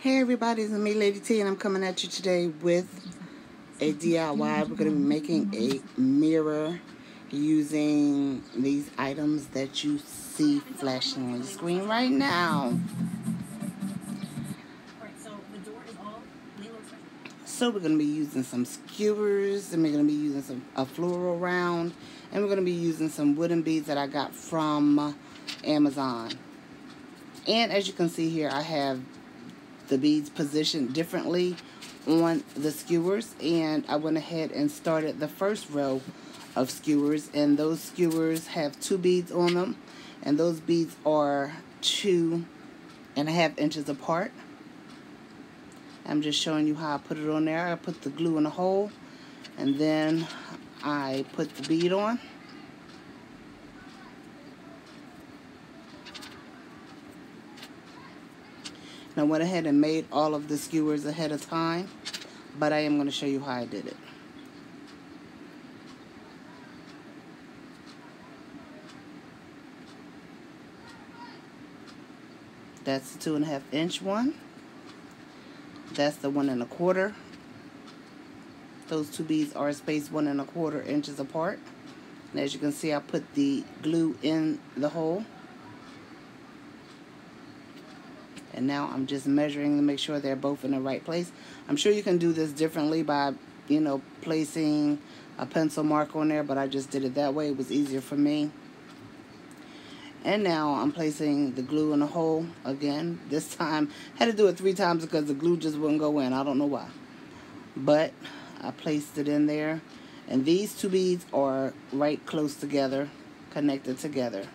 Hey everybody, it's me, Lady T, and I'm coming at you today with a DIY. We're going to be making a mirror using these items that you see flashing on the screen right now. So we're going to be using some skewers, and we're going to be using a floral round, and we're going to be using some wooden beads that I got from Amazon. And as you can see here, I have the beads positioned differently on the skewers, and I went ahead and started the first row of skewers, and those skewers have 2 beads on them, and those beads are 2.5 inches apart. I'm just showing you how I put it on there. I put the glue in the hole, and then I put the bead on. I went ahead and made all of the skewers ahead of time, but I am going to show you how I did it. That's the 2.5 inch one. That's the 1 1/4. Those 2 beads are spaced 1 1/4 inches apart. And as you can see, I put the glue in the hole. And now I'm just measuring to make sure they're both in the right place. I'm sure you can do this differently by, placing a pencil mark on there, but I just did it that way. It was easier for me. And now I'm placing the glue in the hole again. This time, I had to do it 3 times because the glue just wouldn't go in. I don't know why. But I placed it in there. And these 2 beads are right close together, connected together.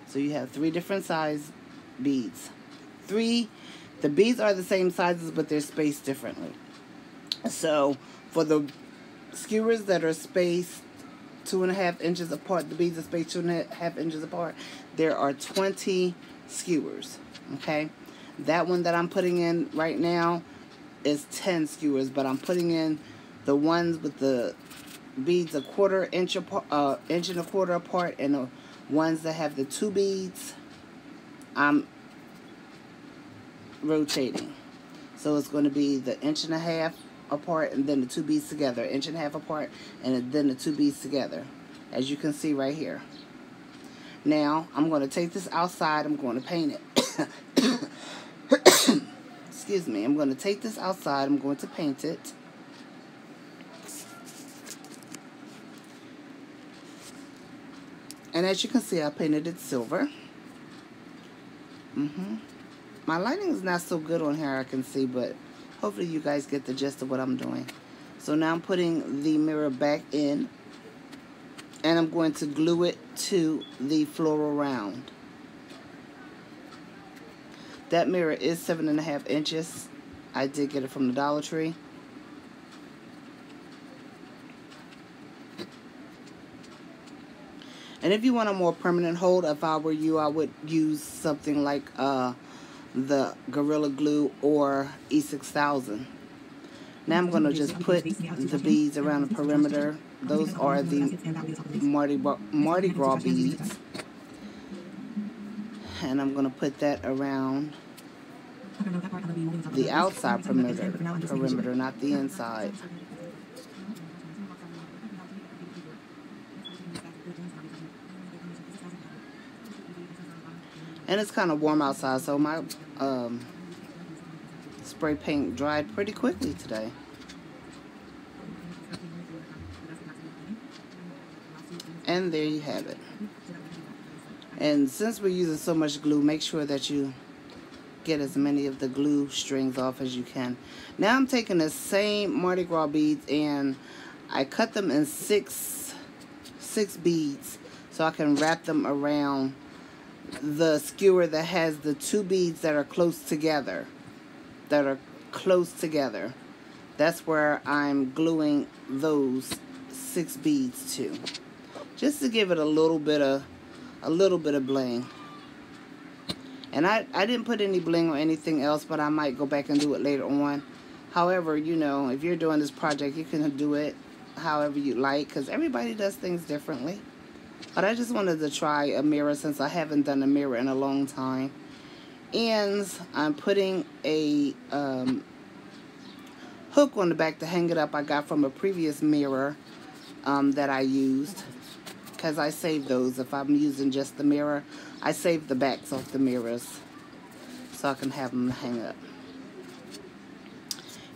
So you have 3 different size beads. The beads are the same sizes, but they're spaced differently. So for the skewers that are spaced 2.5 inches apart, the beads are spaced 2.5 inches apart, there are 20 skewers. Okay, that one that I'm putting in right now is 10 skewers, but I'm putting in the ones with the beads 1/4 inch apart, 1.25 inches apart, and the ones that have the 2 beads, I'm rotating. So it's going to be the 1.5 inches apart, and then the 2 beads together, 1.5 inches apart, and then the 2 beads together, as you can see right here. Now I'm going to take this outside. I'm going to paint it. Excuse me. I'm going to take this outside. I'm going to paint it. And as you can see, I painted it silver. My lighting is not so good on here, I can see, but hopefully you guys get the gist of what I'm doing. So now I'm putting the mirror back in, and I'm going to glue it to the floral round. That mirror is 7.5 inches. I did get it from the Dollar Tree. And if you want a more permanent hold, if I were you, I would use something like the Gorilla Glue or E6000. Now I'm going to just put the beads around the perimeter. Those are the Mardi Gras beads. And I'm going to put that around the outside perimeter, not the inside. And it's kind of warm outside, so my spray paint dried pretty quickly today. And there you have it. And since we're using so much glue, make sure that you get as many of the glue strings off as you can. Now I'm taking the same Mardi Gras beads, and I cut them in six beads so I can wrap them around the skewer that has the 2 beads that are close together. That's where I'm gluing those 6 beads to, just to give it a little bit of bling. And I didn't put any bling or anything else, but I might go back and do it later on. However, if you're doing this project, you can do it however you like, because everybody does things differently. But I just wanted to try a mirror since I haven't done a mirror in a long time. ends, I'm putting a hook on the back to hang it up. I got from a previous mirror that I used, because I save those. If I'm using just the mirror, I save the backs off the mirrors so I can have them hang up.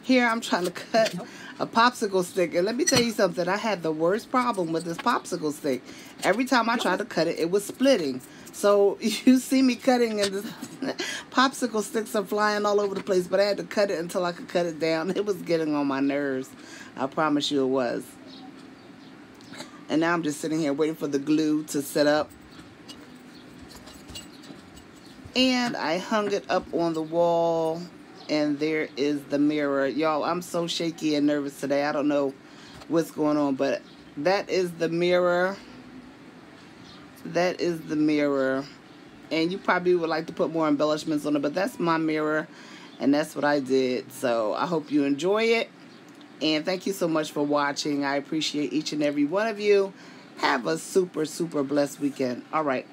Here I'm trying to cut a popsicle stick, and let me tell you something, I had the worst problem with this popsicle stick. Every time I tried to cut it, it was splitting. So you see me cutting, and the popsicle sticks are flying all over the place, but I had to cut it until I could cut it down. It was getting on my nerves. I promise you it was. And now I'm just sitting here waiting for the glue to set up. And I hung it up on the wall, and there is the mirror. Y'all, I'm so shaky and nervous today. I don't know what's going on, but that is the mirror. That is the mirror. And you probably would like to put more embellishments on it, but that's my mirror, and that's what I did. So I hope you enjoy it, and thank you so much for watching. I appreciate each and every one of you. Have a super, super blessed weekend. All right.